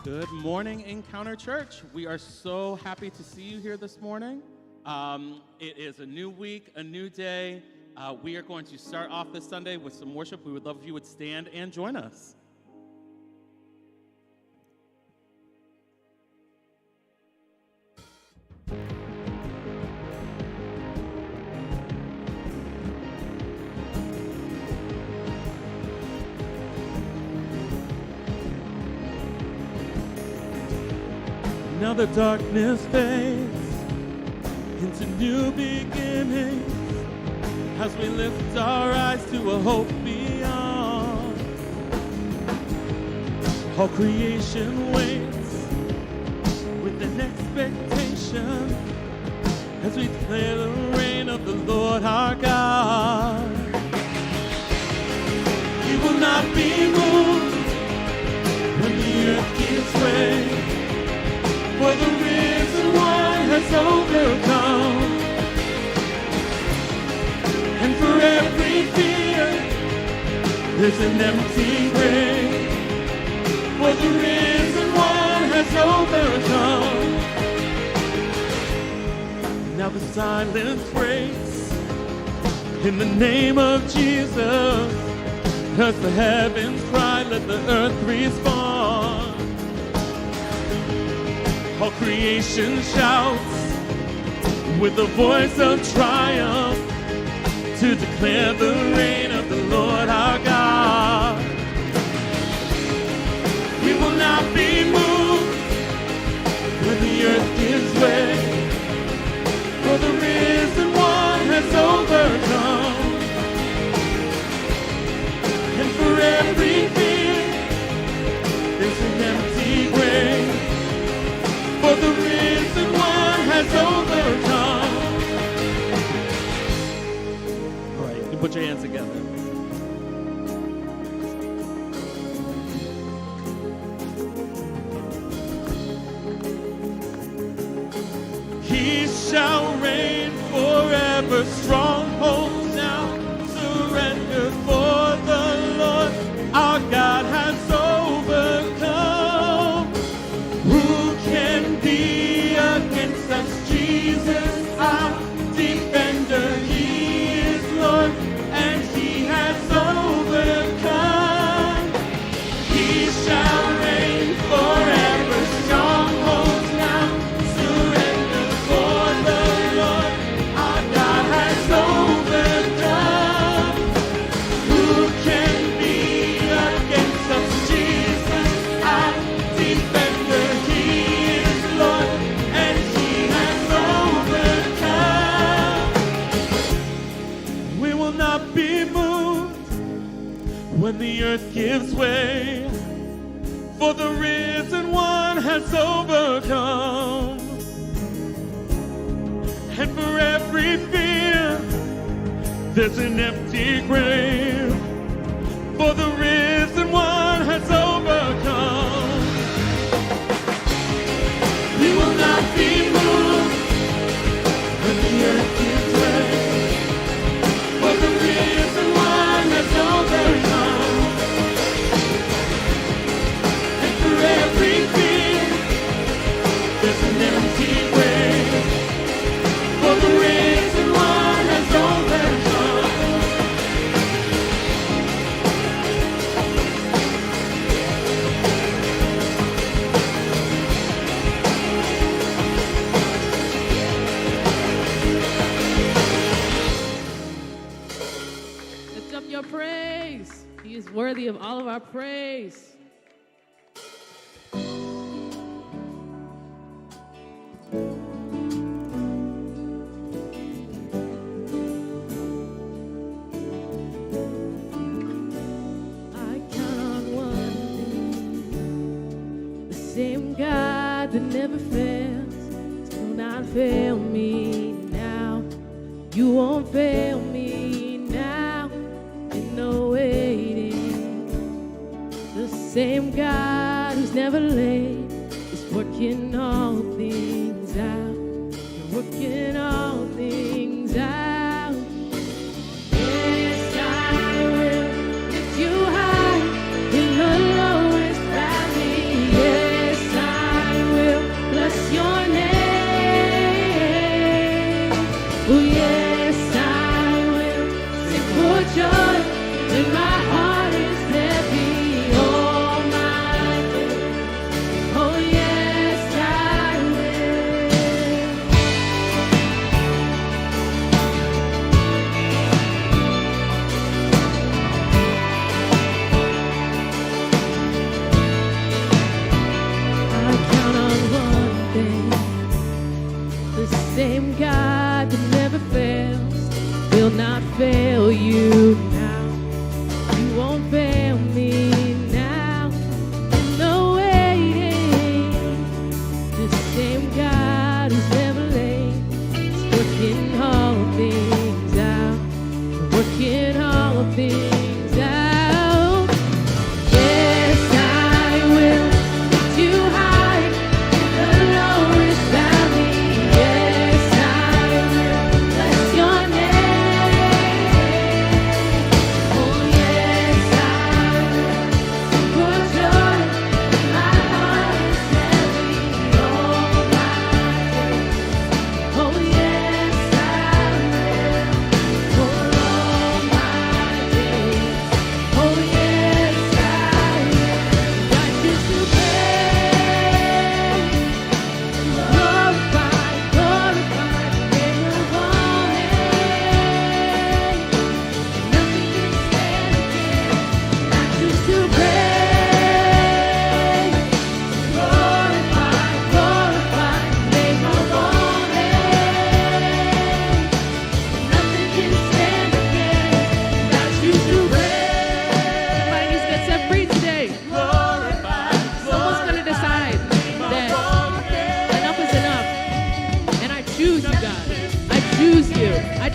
Good morning, Encounter Church. We are so happy to see you here this morning. It is a new week, a new day. We are going to start off this Sunday with some worship. We would love if you would stand and join us. Now the darkness fades into new beginnings as we lift our eyes to a hope beyond. All creation waits with an expectation as we declare the reign of the Lord our God. We will not be moved when the earth gives way. For the risen one has overcome, and for every fear there's an empty grave. For the risen one has overcome. Now the silence breaks in the name of Jesus, as the heavens cry, let the earth respond. All creation shouts with the voice of triumph to declare the reign of the Lord our God. We will not be moved when the earth gives way, for the risen one has overcome. And for every fear there's an empty grave. For the risen one has overcome. All right, you can put your hands together. He shall reign forever, strongholds now surrender, for the Lord our God has overcome. Who can be against us? Jesus, our defender. He is Lord, and he has overcome. He shall reign forever, strongholds now surrender, for the Lord our God has overcome. Who can be against us? Jesus, our defender. He is Lord, and he has overcome. We will not be moved when the earth gives way, for the risen one has overcome. And for every fear there's an empty grave, for the risen one has overcome. We will not be moved when the earth gives way, for the risen one has overcome. And for every fear there's an empty grave, for the risen one has overcome. Lift up your praise. He is worthy of all of our praise. I count on one thing. The same God that never fails will not fail me now. You won't fail me now. In no waiting. The same God who's never late is working all things out. You're working all things out. Yes, I will lift you high in the lowest valley. Yes,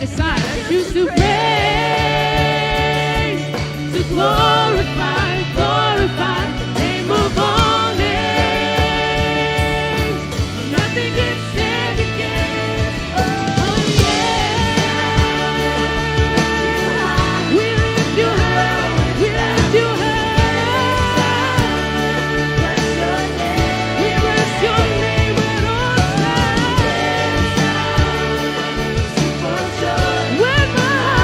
It's I that choose to praise, to glorify, glorify the name of all names. Nothing can stand against. Oh yeah. We lift you high. We lift you high. We bless your name at all times. When my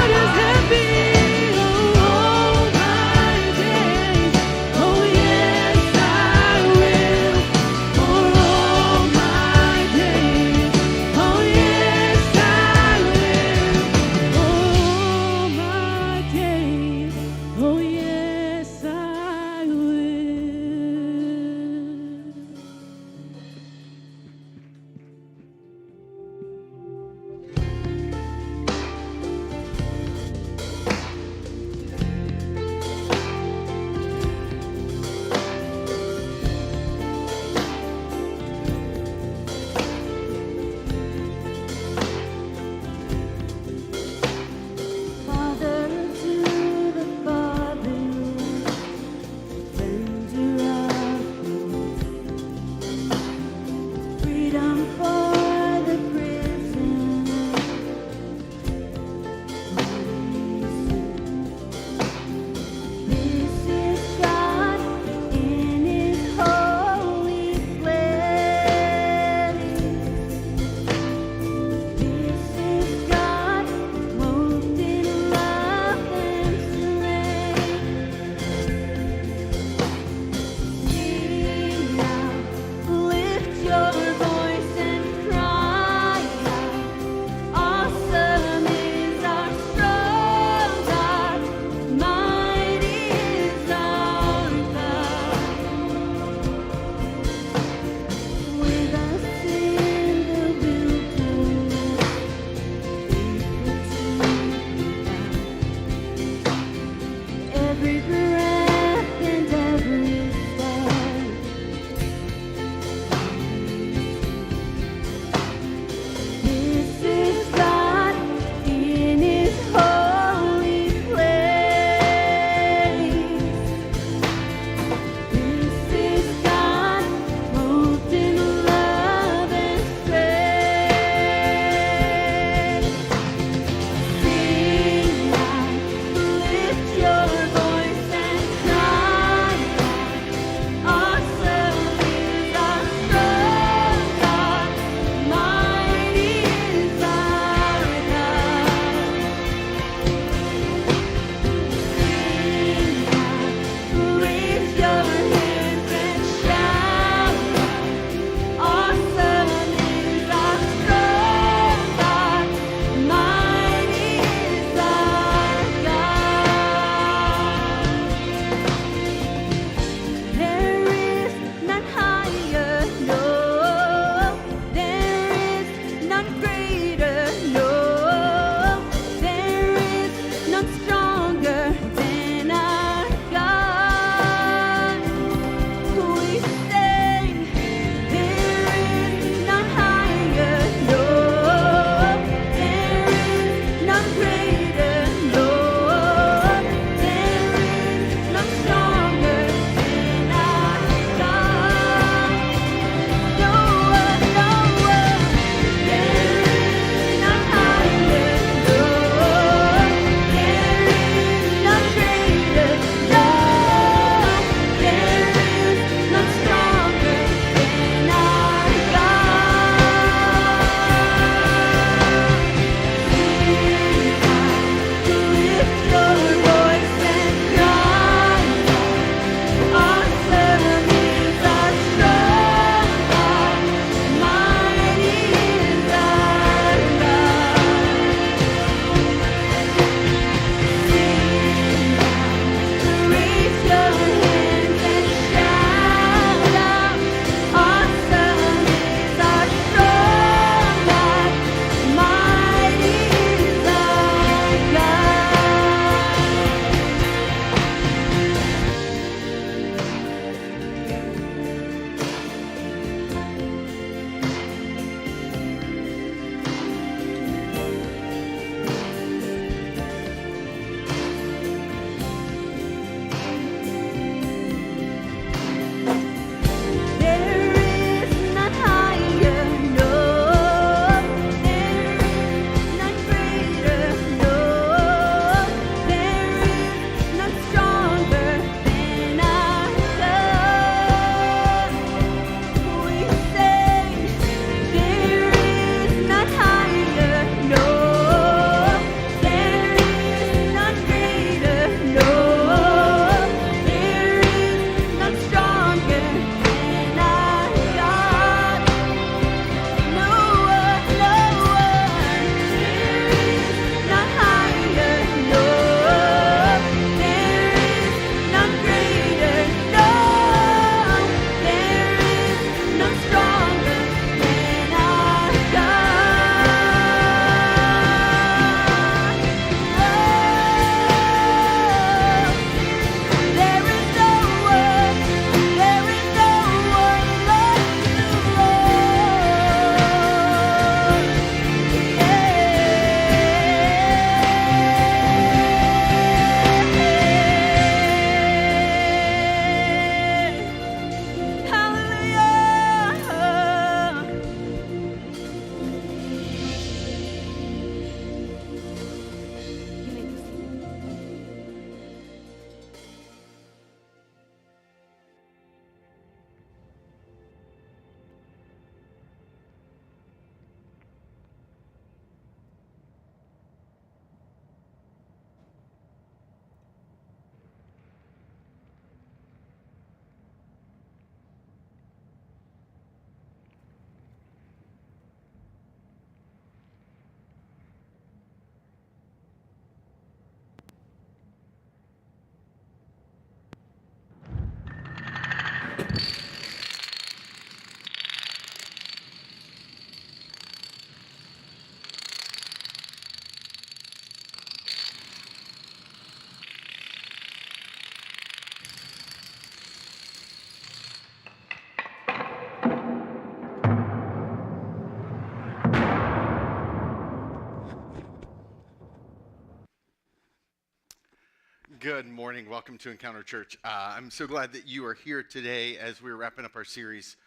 Good morning. Welcome to Encounter Church. I'm so glad that you are here today as we're wrapping up our series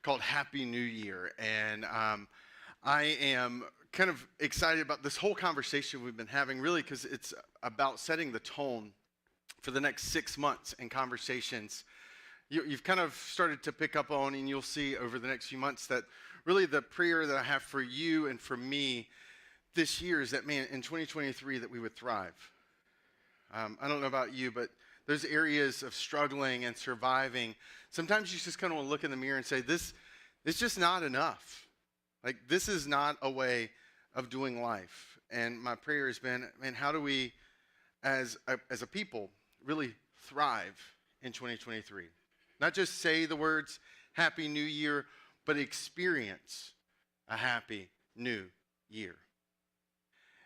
called Happy New Year. And I am kind of excited about this whole conversation we've been having, really, because it's about setting the tone for the next 6 months in conversations. You've kind of started to pick up on, and you'll see over the next few months, that really the prayer that I have for you and for me this year is that, man, in 2023, that we would thrive. I don't know about you, but those areas of struggling and surviving, sometimes you just kind of want to look in the mirror and say, this is just not enough. Like, this is not a way of doing life. And my prayer has been, man, how do we, as a people, really thrive in 2023? Not just say the words, Happy New Year, but experience a Happy New Year.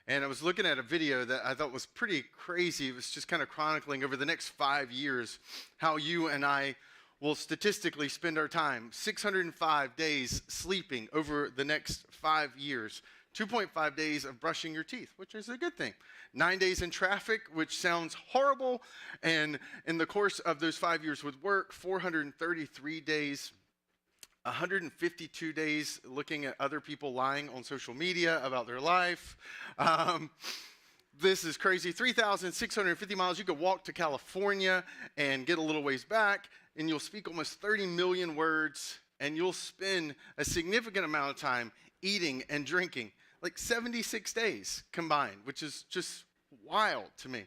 And I was looking at a video that I thought was pretty crazy. It was just kind of chronicling over the next 5 years how you and I will statistically spend our time 605 days sleeping over the next 5 years, 2.5 days of brushing your teeth, which is a good thing, 9 days in traffic, which sounds horrible, and in the course of those 5 years with work, 433 days, 152 days looking at other people lying on social media about their life. This is crazy. 3,650 miles. You could walk to California and get a little ways back, and you'll speak almost 30 million words, and you'll spend a significant amount of time eating and drinking, like 76 days combined, which is just wild to me.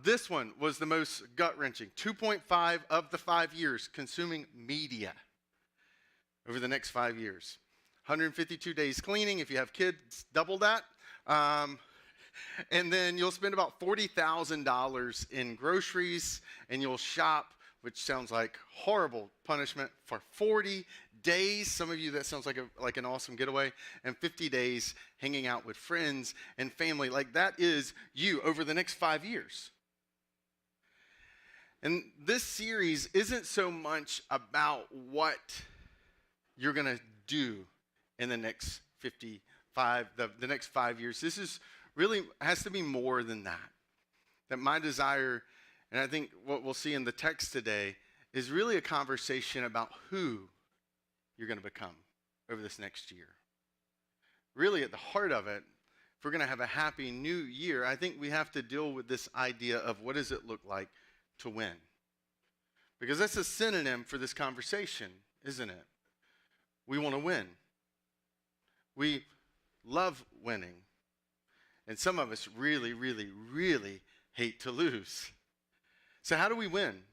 This one was the most gut-wrenching. 2.5 of the 5 years consuming media. Over the next 5 years. 152 days cleaning. If you have kids, double that. And then you'll spend about $40,000 in groceries, and you'll shop, which sounds like horrible punishment, for 40 days. Some of you, that sounds like an awesome getaway. And 50 days hanging out with friends and family. Like, that is you over the next 5 years. And this series isn't so much about what you're going to do in the next the next 5 years. This is really has to be more than that. That my desire, and I think what we'll see in the text today, is really a conversation about who you're going to become over this next year. Really, at the heart of it, if we're going to have a happy new year, I think we have to deal with this idea of what does it look like to win. Because that's a synonym for this conversation, isn't it? We want to win. We love winning. And some of us really, really, really hate to lose. So how do we win?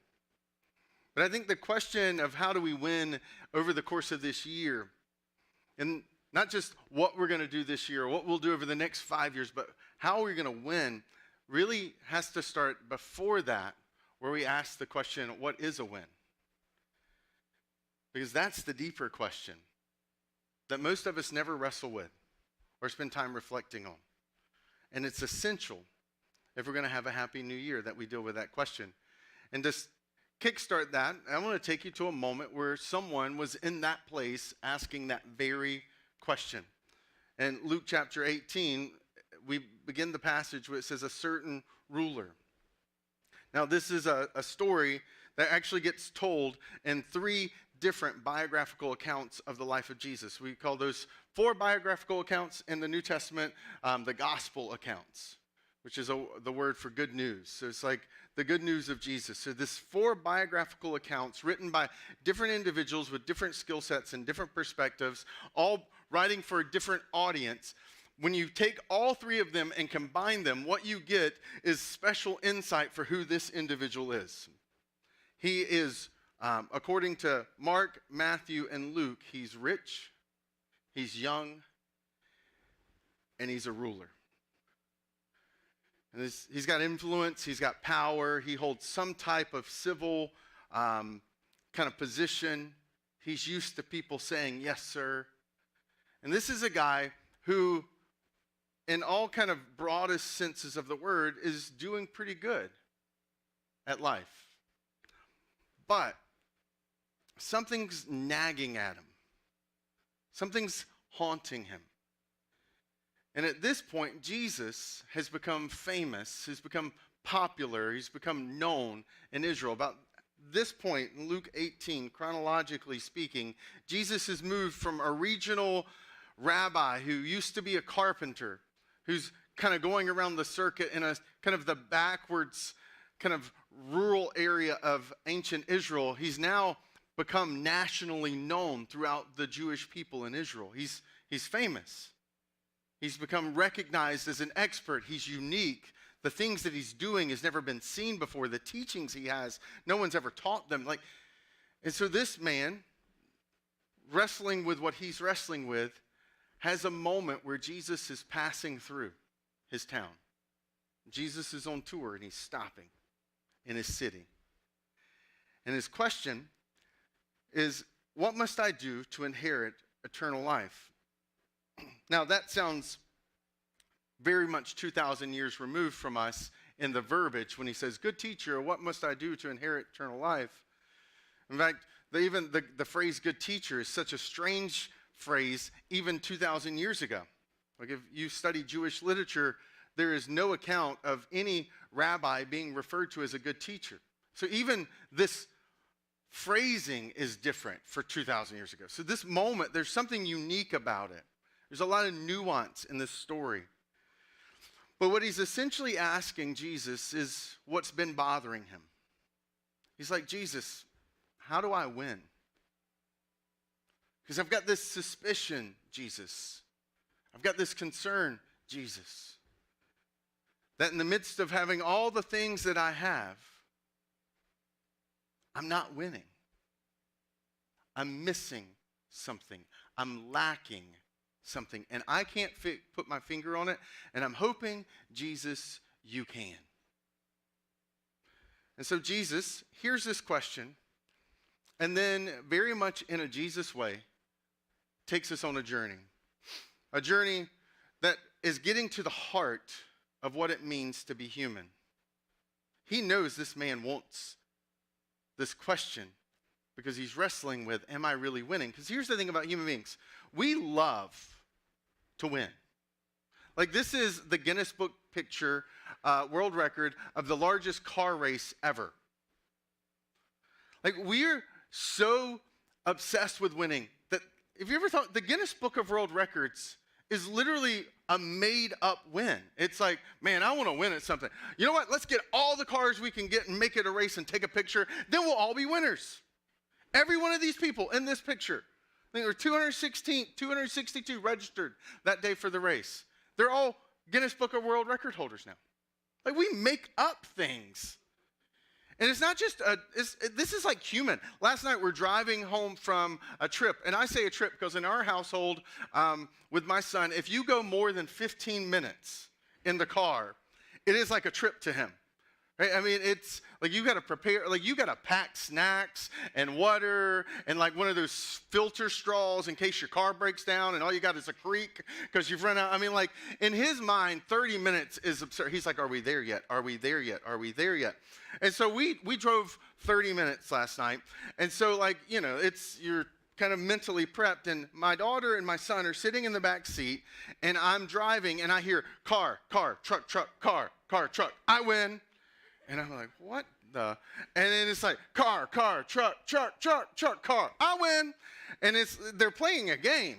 But I think the question of how do we win over the course of this year, and not just what we're going to do this year or what we'll do over the next 5 years, but how are we going to win, really has to start before that, where we ask the question, what is a win? Because that's the deeper question that most of us never wrestle with or spend time reflecting on. And it's essential, if we're going to have a happy new year, that we deal with that question. And to kickstart that, I want to take you to a moment where someone was in that place asking that very question. In Luke chapter 18, we begin the passage where it says, a certain ruler. Now, this is a story that actually gets told in 3 different biographical accounts of the life of Jesus. We call those 4 biographical accounts in the New Testament, the gospel accounts, which is the word for good news. So it's like the good news of Jesus. So this 4 biographical accounts written by different individuals with different skill sets and different perspectives, all writing for a different audience. When you take all 3 of them and combine them, what you get is special insight for who this individual is. He is, according to Mark, Matthew, and Luke, he's rich, he's young, and he's a ruler. And he's got influence, he's got power, he holds some type of civil kind of position. He's used to people saying, yes, sir. And this is a guy who, in all kind of broadest senses of the word, is doing pretty good at life. But something's nagging at him. Something's haunting him. And at this point, Jesus has become famous, has become popular. He's become known in Israel. About this point, in Luke 18, chronologically speaking, Jesus has moved from a regional rabbi who used to be a carpenter, who's kind of going around the circuit in a kind of the backwards, kind of rural area of ancient Israel. He's now become nationally known throughout the Jewish people in Israel. He's famous. He's become recognized as an expert. He's unique. The things that he's doing has never been seen before. The teachings he has, no one's ever taught them. And so this man, wrestling with what he's wrestling with, has a moment where Jesus is passing through his town. Jesus is on tour and he's stopping in his city. And his question is, what must I do to inherit eternal life? Now that sounds very much 2,000 years removed from us in the verbiage when he says, good teacher, what must I do to inherit eternal life? In fact, the phrase good teacher is such a strange phrase even 2,000 years ago. Like if you study Jewish literature, there is no account of any rabbi being referred to as a good teacher. So even this phrasing is different for 2,000 years ago. So this moment, there's something unique about it. There's a lot of nuance in this story. But what he's essentially asking Jesus is what's been bothering him. He's like, Jesus, how do I win? Because I've got this suspicion, Jesus. I've got this concern, Jesus, that in the midst of having all the things that I have, I'm not winning. I'm missing something. I'm lacking something. And I can't put my finger on it. And I'm hoping, Jesus, you can. And so Jesus hears this question. And then very much in a Jesus way, takes us on a journey. A journey that is getting to the heart of what it means to be human. He knows this man wants this question because he's wrestling with, am I really winning? Because here's the thing about human beings. We love to win. Like this is the Guinness Book picture, world record of the largest car race ever. Like we're so obsessed with winning that if you ever thought the Guinness Book of World Records is literally a made-up win. It's like, man, I want to win at something. You know what? Let's get all the cars we can get and make it a race and take a picture. Then we'll all be winners. Every one of these people in this picture, I think there were 262 registered that day for the race. They're all Guinness Book of World Record holders now. Like we make up things. And it's not just, this is like human. Last night we're driving home from a trip. And I say a trip because in our household with my son, if you go more than 15 minutes in the car, it is like a trip to him. Right? I mean, it's like you got to prepare, like you got to pack snacks and water and like one of those filter straws in case your car breaks down and all you got is a creek because you've run out. I mean, like in his mind, 30 minutes is absurd. He's like, are we there yet? Are we there yet? Are we there yet? And so we drove 30 minutes last night. And so like, you know, you're kind of mentally prepped. And my daughter and my son are sitting in the back seat and I'm driving and I hear car, truck, car, truck. I win. And I'm like, what the? And then it's like, car, truck, car. I win. And they're playing a game,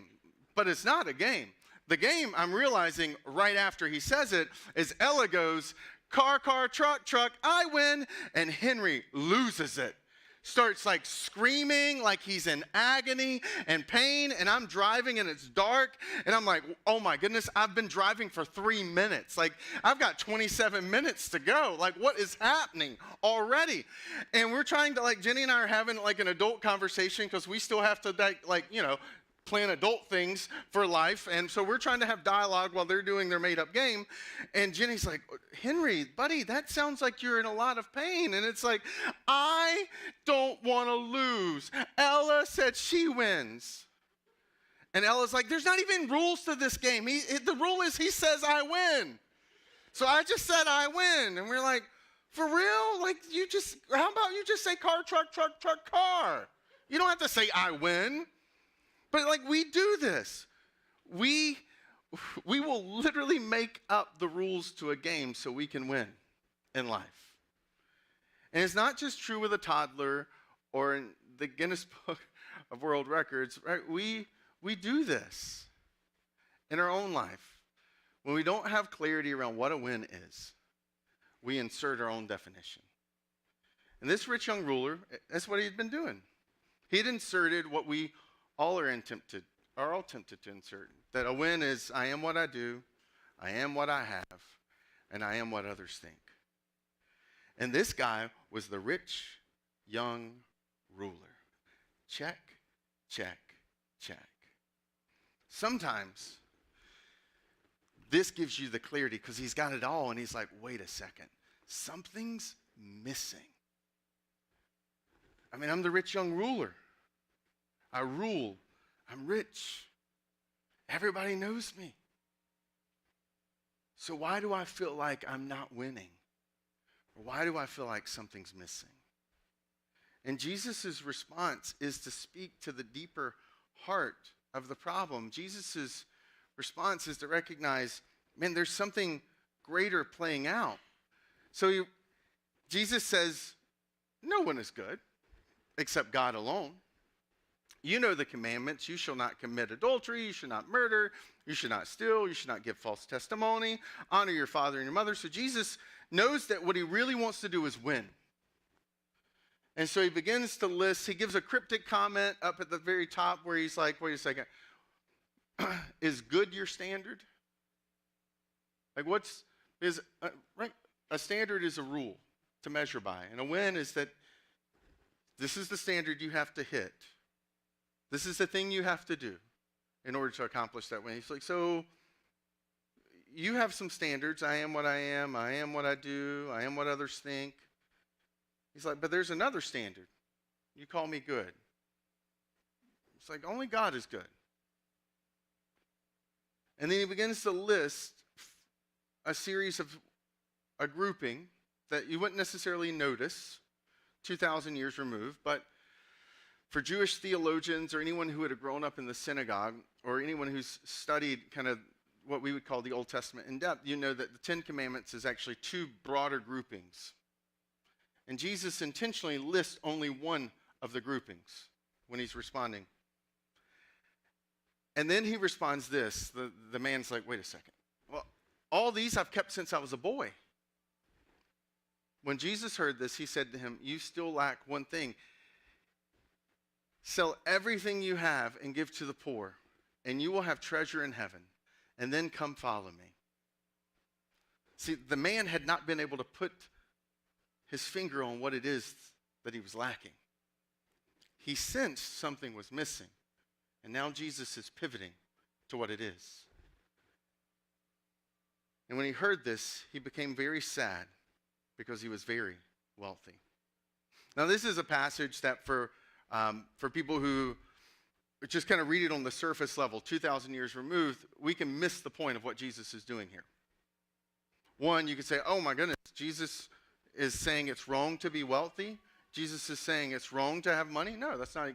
but it's not a game. The game, I'm realizing right after he says it, is Ella goes, car, truck, I win. And Henry loses it. Starts like screaming like he's in agony and pain, and I'm driving and it's dark, and I'm like, oh my goodness, I've been driving for 3 minutes. Like, I've got 27 minutes to go. Like, what is happening already? And we're trying to, like, Jenny and I are having like an adult conversation because we still have to, like, you know, plan adult things for life. And so we're trying to have dialogue while they're doing their made-up game. And Jenny's like, Henry, buddy, that sounds like you're in a lot of pain. And it's like, I don't want to lose. Ella said she wins. And Ella's like, there's not even rules to this game. The rule is he says I win. So I just said I win. And we're like, for real? Like, how about you just say car, truck, car? You don't have to say I win. But like we do this. We will literally make up the rules to a game so we can win. in life. And it's not just true with a toddler or in the Guinness Book of World Records, right? We do this in our own life. When we don't have clarity around what a win is, we insert our own definition. And this rich young ruler, that's what he'd been doing. He'd inserted what we all are all tempted to insert. That a win is, I am what I do, I am what I have, and I am what others think. And this guy was the rich young ruler. Check, check, check. Sometimes this gives you the clarity because he's got it all and he's like, wait a second, something's missing. I mean, I'm the rich young ruler. I rule. I'm rich. Everybody knows me. So why do I feel like I'm not winning? Or why do I feel like something's missing? And Jesus' response is to speak to the deeper heart of the problem. Jesus' response is to recognize, man, there's something greater playing out. So Jesus says, no one is good except God alone. You know the commandments. You shall not commit adultery. You shall not murder. You should not steal. You should not give false testimony. Honor your father and your mother. So Jesus knows that what he really wants to do is win. And so he begins to list. He gives a cryptic comment up at the very top where he's like, wait a second. Is good your standard? Like right? A standard is a rule to measure by. And a win is that this is the standard you have to hit. This is the thing you have to do in order to accomplish that win. He's like, so you have some standards. I am what I am. I am what I do. I am what others think. He's like, but there's another standard. You call me good. It's like, only God is good. And then he begins to list a series of a grouping that you wouldn't necessarily notice 2,000 years removed, but for Jewish theologians or anyone who had grown up in the synagogue or anyone who's studied kind of what we would call the Old Testament in depth, you know that the Ten Commandments is actually two broader groupings. And Jesus intentionally lists only one of the groupings when he's responding. And then he responds this. The man's like, wait a second. Well, all these I've kept since I was a boy. When Jesus heard this, he said to him, you still lack one thing. Sell everything you have and give to the poor, and you will have treasure in heaven. And then come follow me. See, the man had not been able to put his finger on what it is that he was lacking. He sensed something was missing. And now Jesus is pivoting to what it is. And when he heard this, he became very sad because he was very wealthy. Now, this is a passage that for people who just kind of read it on the surface level, 2,000 years removed, we can miss the point of what Jesus is doing here. One, you could say, oh my goodness, Jesus is saying it's wrong to be wealthy. Jesus is saying it's wrong to have money. No, that's not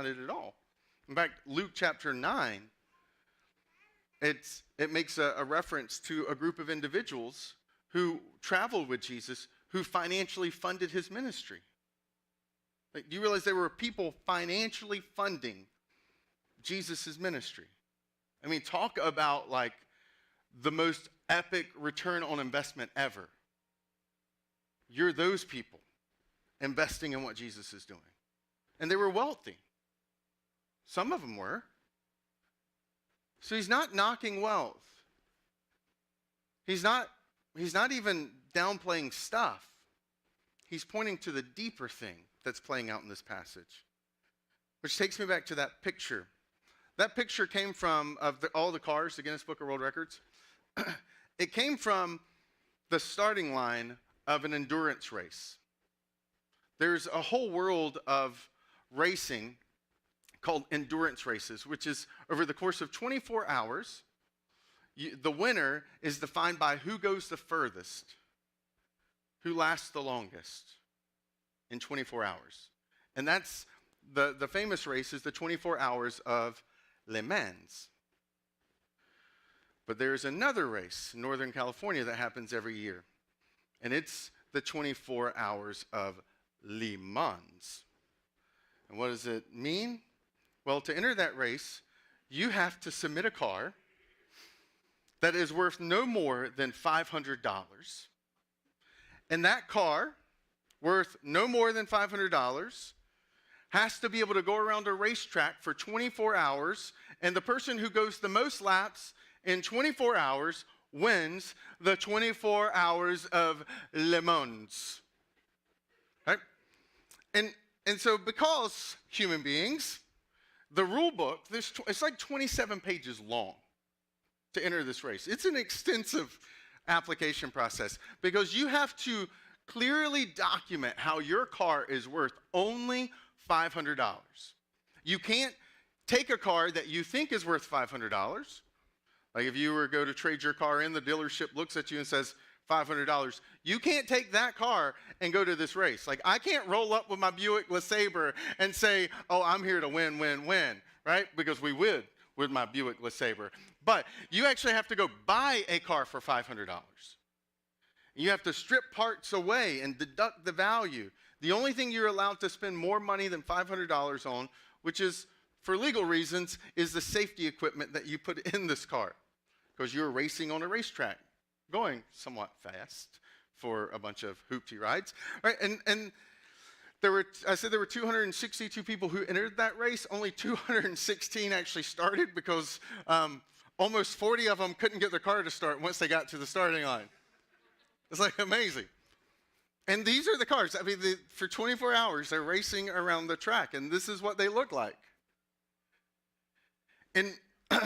it at all. In fact, Luke chapter 9, it makes a reference to a group of individuals who traveled with Jesus who financially funded his ministry. Like, do you realize there were people financially funding Jesus' ministry? I mean, talk about like the most epic return on investment ever. You're those people investing in what Jesus is doing. And they were wealthy. Some of them were. So he's not knocking wealth. He's not even downplaying stuff. He's pointing to the deeper thing that's playing out in this passage. Which takes me back to that picture. That picture came from all the cars, the Guinness Book of World Records. It came from the starting line of an endurance race. There's a whole world of racing called endurance races, which is over the course of 24 hours. The winner is defined by who goes the furthest, who lasts the longest in 24 hours. And that's the famous race is the 24 hours of Le Mans. But there's another race in Northern California that happens every year. And it's the 24 hours of Le Mans. And what does it mean? Well, to enter that race, you have to submit a car that is worth no more than $500. And that car, worth no more than $500, has to be able to go around a racetrack for 24 hours, and the person who goes the most laps in 24 hours wins the 24 hours of Le Mans. Right? And so because human beings, the rule book, it's like 27 pages long to enter this race. It's an extensive application process because you have to clearly document how your car is worth only $500. You can't take a car that you think is worth $500. Like if you were to go to trade your car in, the dealership looks at you and says $500. You can't take that car and go to this race. Like I can't roll up with my Buick LeSabre and say, oh, I'm here to win, right? Because we would with my Buick LeSabre. But you actually have to go buy a car for $500. You have to strip parts away and deduct the value. The only thing you're allowed to spend more money than $500 on, which is for legal reasons, is the safety equipment that you put in this car. Because you're racing on a racetrack, going somewhat fast for a bunch of hoopty rides. Right? And there were 262 people who entered that race. Only 216 actually started because almost 40 of them couldn't get their car to start once they got to the starting line. It's like amazing. And these are the cars. I mean, for 24 hours, they're racing around the track, and this is what they look like. And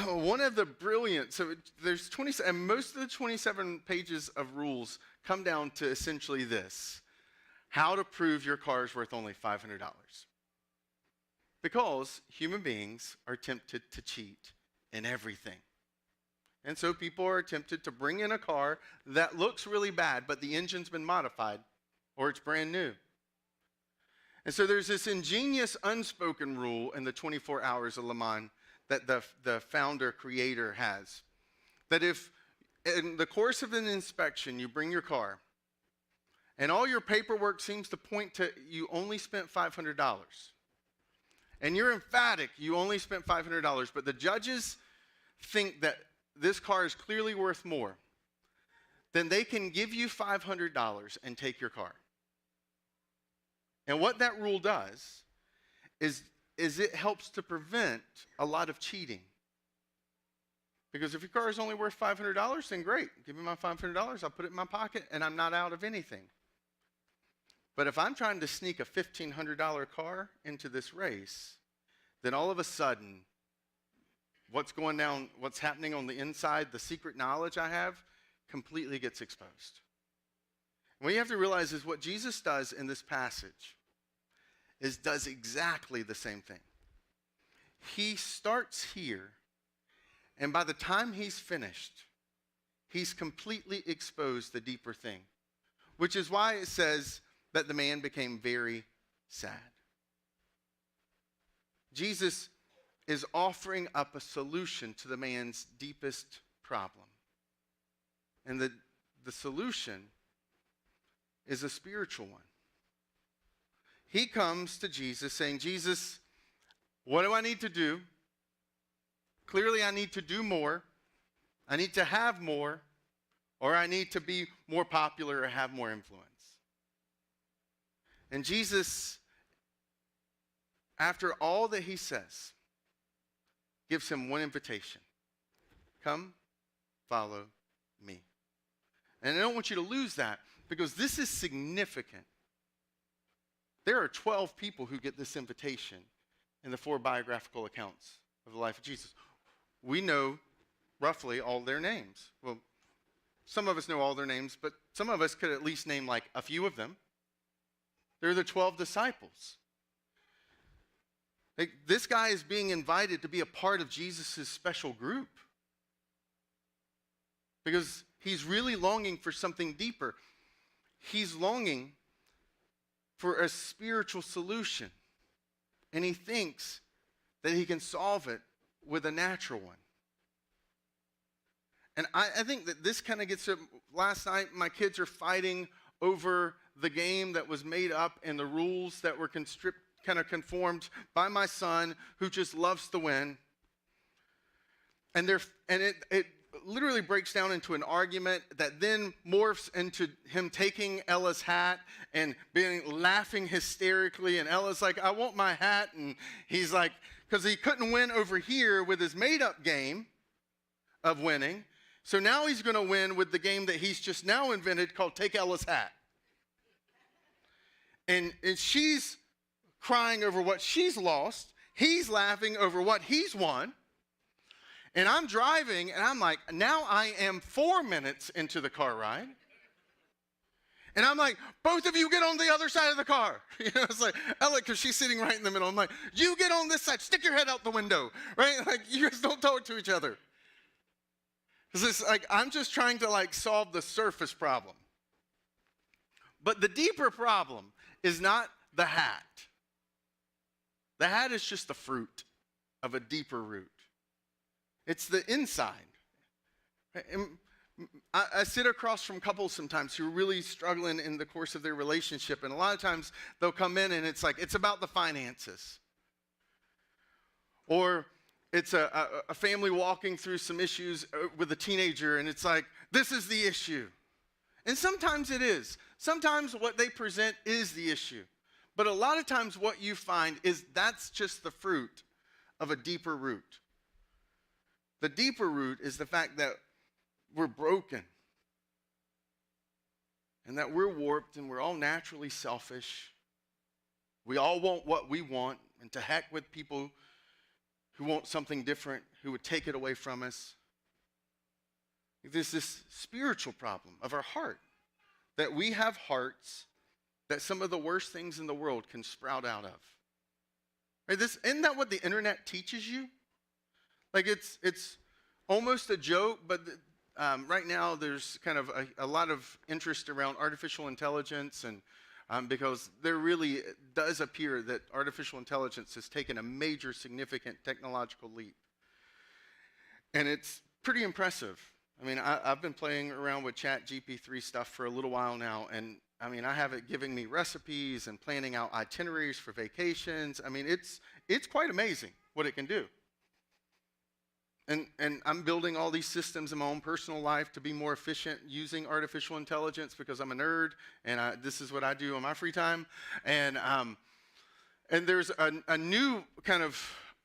one of the brilliant, so there's 20, and most of the 27 pages of rules come down to essentially this: how to prove your car is worth only $500. Because human beings are tempted to cheat in everything. And so people are tempted to bring in a car that looks really bad, but the engine's been modified, or it's brand new. And so there's this ingenious unspoken rule in the 24 hours of Le Mans that the founder, creator has. That if in the course of an inspection you bring your car, and all your paperwork seems to point to you only spent $500, and you're emphatic you only spent $500, but the judges think that this car is clearly worth more, then they can give you $500 and take your car. And what that rule does is it helps to prevent a lot of cheating. Because if your car is only worth $500, then great. Give me my $500, I'll put it in my pocket, and I'm not out of anything. But if I'm trying to sneak a $1,500 car into this race, then all of a sudden, what's happening on the inside, the secret knowledge I have, completely gets exposed. And what you have to realize is what Jesus does in this passage does exactly the same thing. He starts here, and by the time he's finished, he's completely exposed the deeper thing, which is why it says that the man became very sad. Jesus is offering up a solution to the man's deepest problem. And the solution is a spiritual one. He comes to Jesus saying, Jesus, what do I need to do? Clearly, I need to do more. I need to have more, or I need to be more popular or have more influence. And Jesus, after all that he says, gives him one invitation. Come, follow me. And I don't want you to lose that because this is significant. There are 12 people who get this invitation in the 4 biographical accounts of the life of Jesus. We know roughly all their names. Well, some of us know all their names, but some of us could at least name like a few of them. They're the 12 disciples. Like, this guy is being invited to be a part of Jesus' special group because he's really longing for something deeper. He's longing for a spiritual solution, and he thinks that he can solve it with a natural one. And I think that this kind of gets to, last night my kids are fighting over the game that was made up and the rules that were kind of conformed by my son who just loves to win. And it literally breaks down into an argument that then morphs into him taking Ella's hat and laughing hysterically. And Ella's like, I want my hat. And he's like, because he couldn't win over here with his made-up game of winning. So now he's going to win with the game that he's just now invented called Take Ella's Hat. And she's crying over what she's lost. He's laughing over what he's won. And I'm driving, and I'm like, now I am 4 minutes into the car ride. And I'm like, both of you get on the other side of the car. It's like, Ella, because she's sitting right in the middle. I'm like, you get on this side, stick your head out the window, right? Like, you guys don't talk to each other. Because it's like, I'm just trying to like solve the surface problem. But the deeper problem is not the hat. The hat is just the fruit of a deeper root. It's the inside. I sit across from couples sometimes who are really struggling in the course of their relationship, and a lot of times they'll come in and it's like, it's about the finances. Or it's a family walking through some issues with a teenager, and it's like, this is the issue. And sometimes it is. Sometimes what they present is the issue. But a lot of times what you find is that's just the fruit of a deeper root. The deeper root is the fact that we're broken and that we're warped and we're all naturally selfish. We all want what we want, and to heck with people who want something different, who would take it away from us. There's this spiritual problem of our heart, that we have hearts that some of the worst things in the world can sprout out of. Right, isn't that what the internet teaches you? Like it's almost a joke, but right now there's kind of a lot of interest around artificial intelligence, and because there really does appear that artificial intelligence has taken a major significant technological leap. And it's pretty impressive. I mean, I've been playing around with ChatGPT stuff for a little while now, and I mean, I have it giving me recipes and planning out itineraries for vacations. I mean, it's quite amazing what it can do. And I'm building all these systems in my own personal life to be more efficient using artificial intelligence because I'm a nerd, and this is what I do on my free time. And there's a new kind of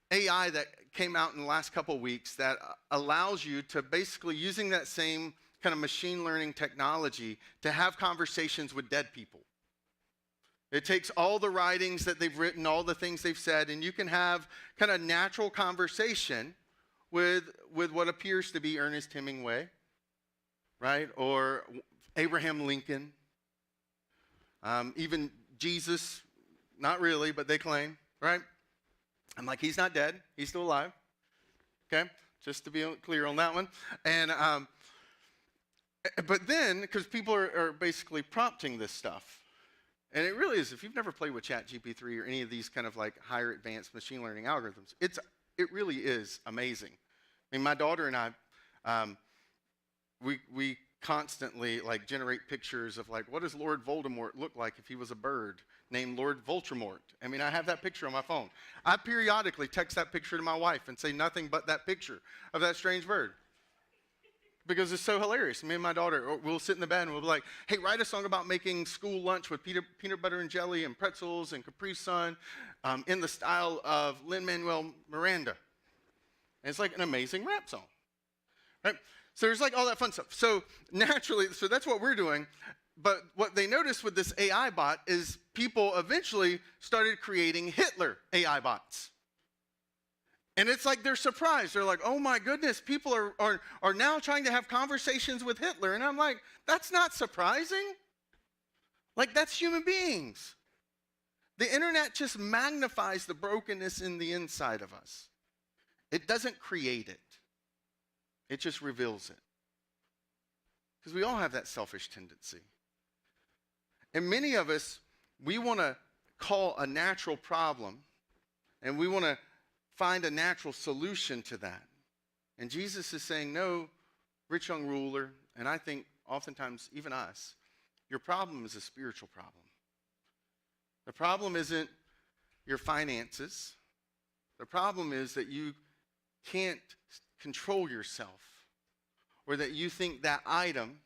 AI that came out in the last couple weeks that allows you to basically, using that same kind of machine learning technology, to have conversations with dead people. It takes all the writings that they've written, all the things they've said, and you can have kind of natural conversation with what appears to be Ernest Hemingway, right? Or Abraham Lincoln, even Jesus, not really, but they claim, right? I'm like, he's not dead, he's still alive, okay? Just to be clear on that one. And but then, because people are basically prompting this stuff, and it really is, if you've never played with ChatGPT or any of these kind of like higher advanced machine learning algorithms, it really is amazing. I mean, my daughter and I, we constantly like generate pictures of like, what does Lord Voldemort look like if he was a bird named Lord Voldemort? I mean, I have that picture on my phone. I periodically text that picture to my wife and say nothing but that picture of that strange bird, because it's so hilarious. Me and my daughter, we'll sit in the bed and we'll be like, hey, write a song about making school lunch with peanut butter and jelly and pretzels and Capri Sun in the style of Lin-Manuel Miranda. And it's like an amazing rap song, right? So there's like all that fun stuff. So naturally, so that's what we're doing. But what they noticed with this AI bot is people eventually started creating Hitler AI bots. And it's like they're surprised. They're like, oh my goodness, people are now trying to have conversations with Hitler. And I'm like, that's not surprising. Like, that's human beings. The internet just magnifies the brokenness in the inside of us. It doesn't create it. It just reveals it. Because we all have that selfish tendency. And many of us, we want to call a natural problem, and we want to find a natural solution to that. And Jesus is saying, no, rich young ruler, and I think oftentimes even us, your problem is a spiritual problem. The problem isn't your finances. The problem is that you can't control yourself, or that you think that item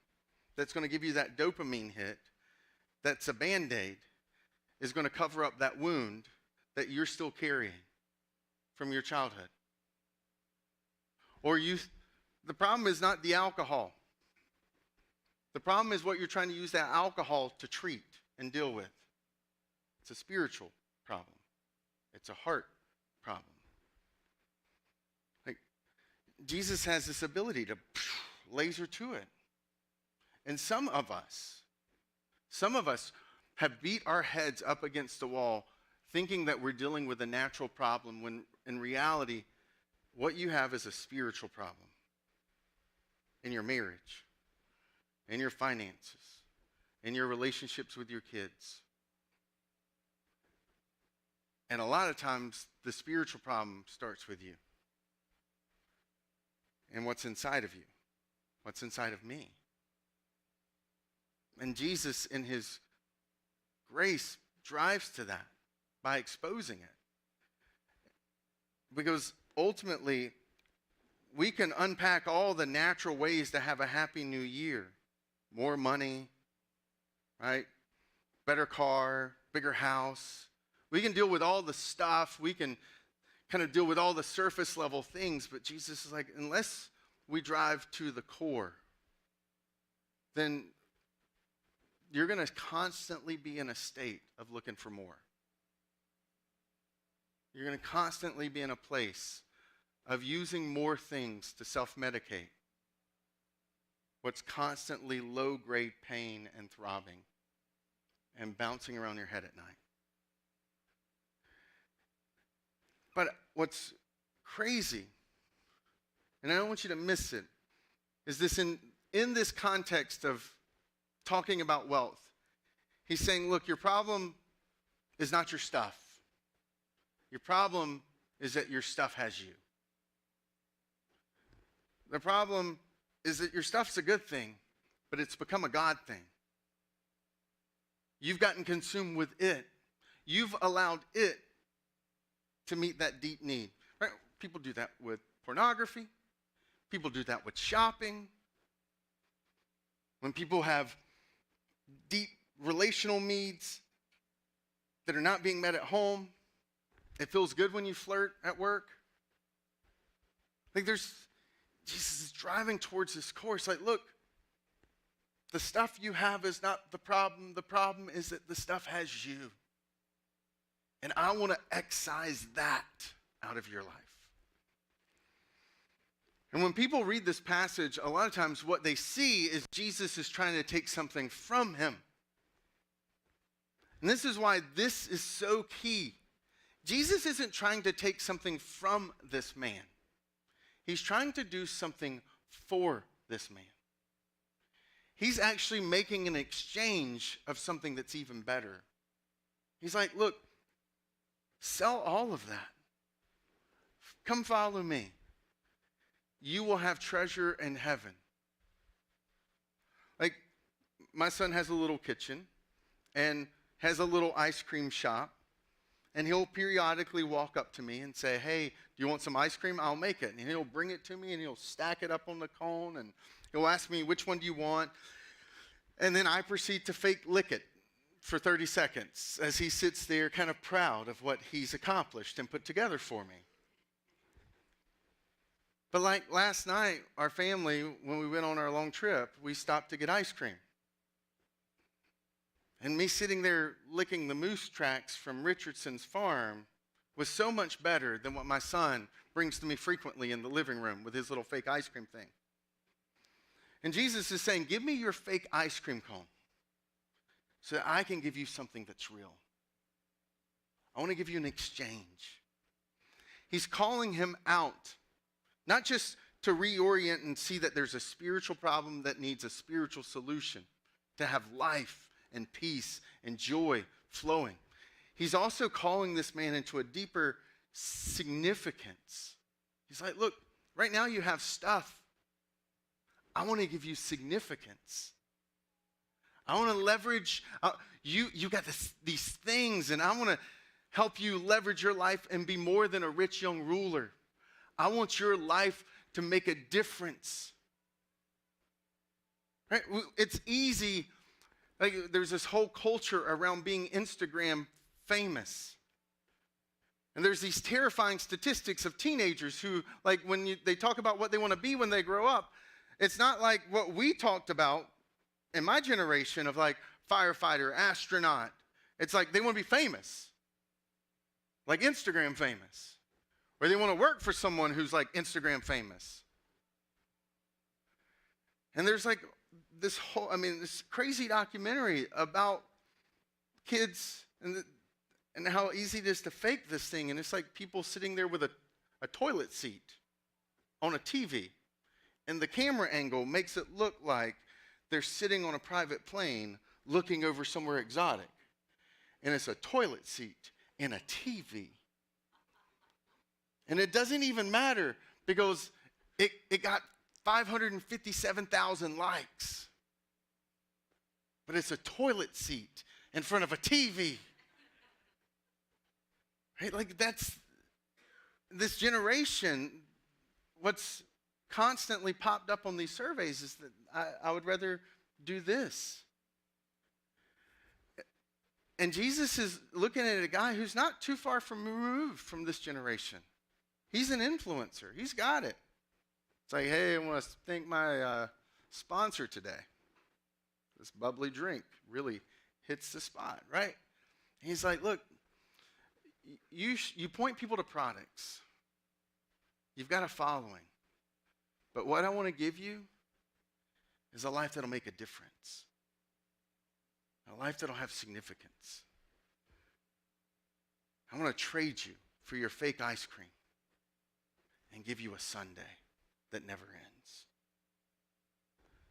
that's going to give you that dopamine hit, that's a Band-Aid, is going to cover up that wound that you're still carrying from your childhood. Or the problem is not the alcohol. The problem is what you're trying to use that alcohol to treat and deal with. It's a spiritual problem. It's a heart problem. Like, Jesus has this ability to laser to it. And some of us have beat our heads up against the wall thinking that we're dealing with a natural problem, when in reality, what you have is a spiritual problem in your marriage, in your finances, in your relationships with your kids. And a lot of times, the spiritual problem starts with you and what's inside of you, what's inside of me. And Jesus, in his grace, drives to that by exposing it. Because ultimately, we can unpack all the natural ways to have a happy new year. More money, right? Better car, bigger house. We can deal with all the stuff. We can kind of deal with all the surface level things. But Jesus is like, unless we drive to the core, then you're going to constantly be in a state of looking for more. You're going to constantly be in a place of using more things to self-medicate what's constantly low-grade pain and throbbing and bouncing around your head at night. But what's crazy, and I don't want you to miss it, is this in this context of talking about wealth. He's saying, look, your problem is not your stuff. Your problem is that your stuff has you. The problem is that your stuff's a good thing, but it's become a God thing. You've gotten consumed with it. You've allowed it to meet that deep need. Right? People do that with pornography. People do that with shopping. When people have deep relational needs that are not being met at home, it feels good when you flirt at work. Like Jesus is driving towards this course. Like, look, the stuff you have is not the problem. The problem is that the stuff has you. And I want to excise that out of your life. And when people read this passage, a lot of times what they see is Jesus is trying to take something from him. And this is why this is so key. Jesus isn't trying to take something from this man. He's trying to do something for this man. He's actually making an exchange of something that's even better. He's like, look, sell all of that. Come follow me. You will have treasure in heaven. Like, my son has a little kitchen and has a little ice cream shop. And he'll periodically walk up to me and say, hey, do you want some ice cream? I'll make it. And he'll bring it to me and he'll stack it up on the cone and he'll ask me, which one do you want? And then I proceed to fake lick it for 30 seconds as he sits there kind of proud of what he's accomplished and put together for me. But like last night, our family, when we went on our long trip, we stopped to get ice cream. And me sitting there licking the moose tracks from Richardson's farm was so much better than what my son brings to me frequently in the living room with his little fake ice cream thing. And Jesus is saying, give me your fake ice cream cone so that I can give you something that's real. I want to give you an exchange. He's calling him out, not just to reorient and see that there's a spiritual problem that needs a spiritual solution, to have life and peace and joy flowing. He's also calling this man into a deeper significance. He's like, look, right now you have stuff. I want to give you significance. I want to leverage, you got these things, and I want to help you leverage your life and be more than a rich young ruler. I want your life to make a difference. Right? It's easy. Like, there's this whole culture around being Instagram famous. And there's these terrifying statistics of teenagers who, like, when they talk about what they want to be when they grow up, it's not like what we talked about in my generation of like firefighter, astronaut. It's like they want to be famous, like Instagram famous, or they want to work for someone who's like Instagram famous. And there's like this crazy documentary about kids and how easy it is to fake this thing. And it's like people sitting there with a toilet seat on a TV. And the camera angle makes it look like they're sitting on a private plane looking over somewhere exotic. And it's a toilet seat and a TV. And it doesn't even matter because it got 557,000 likes. But it's a toilet seat in front of a TV. Right? Like, that's this generation. What's constantly popped up on these surveys is that I would rather do this. And Jesus is looking at a guy who's not too far removed from this generation. He's an influencer. He's got it. It's like, hey, I want to thank my sponsor today. This bubbly drink really hits the spot, right? He's like, look, you point people to products. You've got a following. But what I want to give you is a life that'll make a difference. A life that'll have significance. I want to trade you for your fake ice cream and give you a sundae that never ends.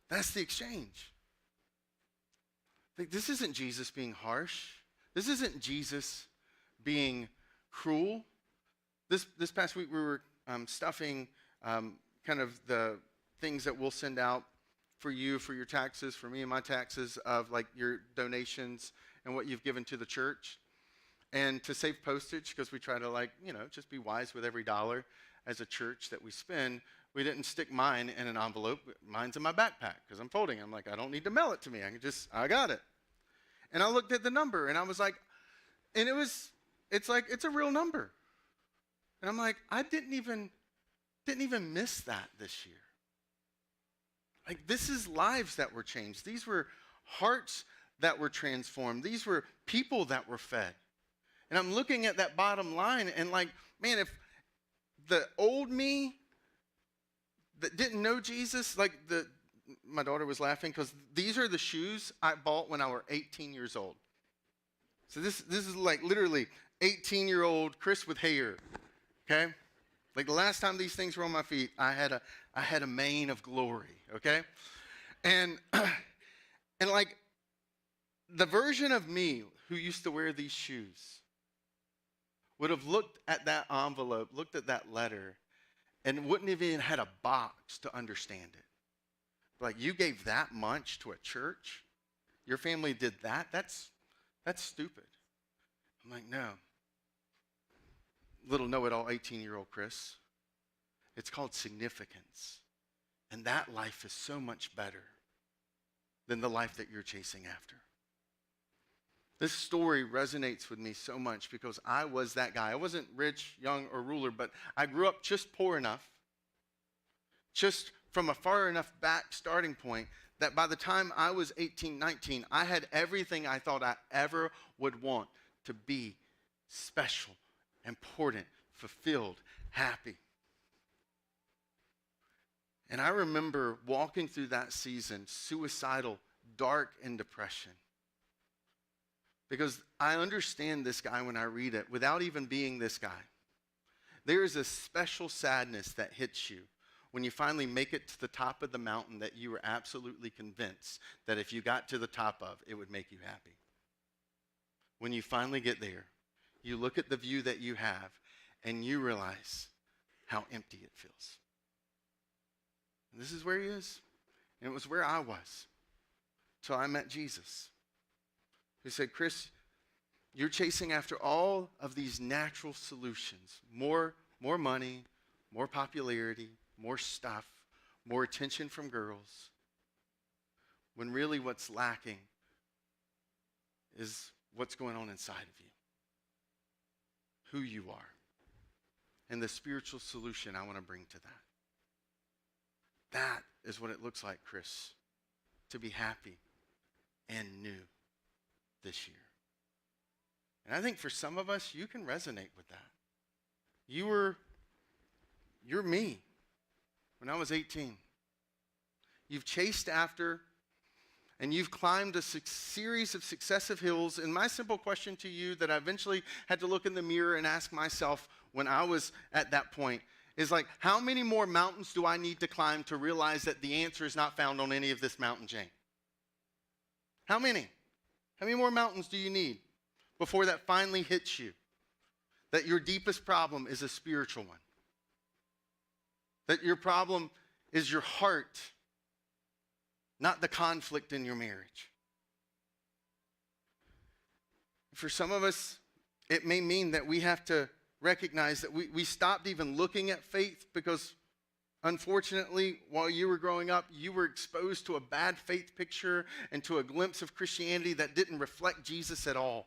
That's the exchange. Like, this isn't Jesus being harsh. This isn't Jesus being cruel. This past week we were stuffing kind of the things that we'll send out for you, for your taxes, for me and my taxes, of like your donations and what you've given to the church. And to save postage, because we try to just be wise with every dollar as a church that we spend, we didn't stick mine in an envelope. Mine's in my backpack because I'm folding. I'm like, I don't need to mail it to me. I got it. And I looked at the number and I was like, and it's a real number. And I'm like, I didn't even miss that this year. Like, this is lives that were changed. These were hearts that were transformed. These were people that were fed. And I'm looking at that bottom line and like, man, if the old me that didn't know Jesus, my daughter was laughing because these are the shoes I bought when I was 18 years old. So this is like literally 18-year-old Chris with hair, okay? Like, the last time these things were on my feet, I had a mane of glory, okay? And like, the version of me who used to wear these shoes would have looked at that envelope, looked at that letter, and wouldn't have even had a box to understand it. Like, you gave that much to a church? Your family did that? That's stupid. I'm like, no. Little know-it-all 18-year-old Chris. It's called significance. And that life is so much better than the life that you're chasing after. This story resonates with me so much because I was that guy. I wasn't rich, young, or ruler, but I grew up just poor enough, just from a far enough back starting point, that by the time I was 18, 19, I had everything I thought I ever would want to be special, important, fulfilled, happy. And I remember walking through that season, suicidal, dark, and depression. Because I understand this guy when I read it without even being this guy. There is a special sadness that hits you when you finally make it to the top of the mountain that you were absolutely convinced that if you got to the top of, it would make you happy. When you finally get there, you look at the view that you have and you realize how empty it feels. And this is where he is. And it was where I was. till I met Jesus, who said, Chris, you're chasing after all of these natural solutions, more money, more popularity, more stuff, more attention from girls, when really what's lacking is what's going on inside of you, who you are, and the spiritual solution I want to bring to that. That is what it looks like, Chris, to be happy and new this year. And I think for some of us, you can resonate with that. You're me when I was 18. You've chased after and you've climbed a series of successive hills. And my simple question to you that I eventually had to look in the mirror and ask myself when I was at that point is like, how many more mountains do I need to climb to realize that the answer is not found on any of this mountain chain? How many? How many more mountains do you need before that finally hits you? That your deepest problem is a spiritual one. That your problem is your heart, not the conflict in your marriage. For some of us, it may mean that we have to recognize that we stopped even looking at faith because, unfortunately, while you were growing up, you were exposed to a bad faith picture and to a glimpse of Christianity that didn't reflect Jesus at all.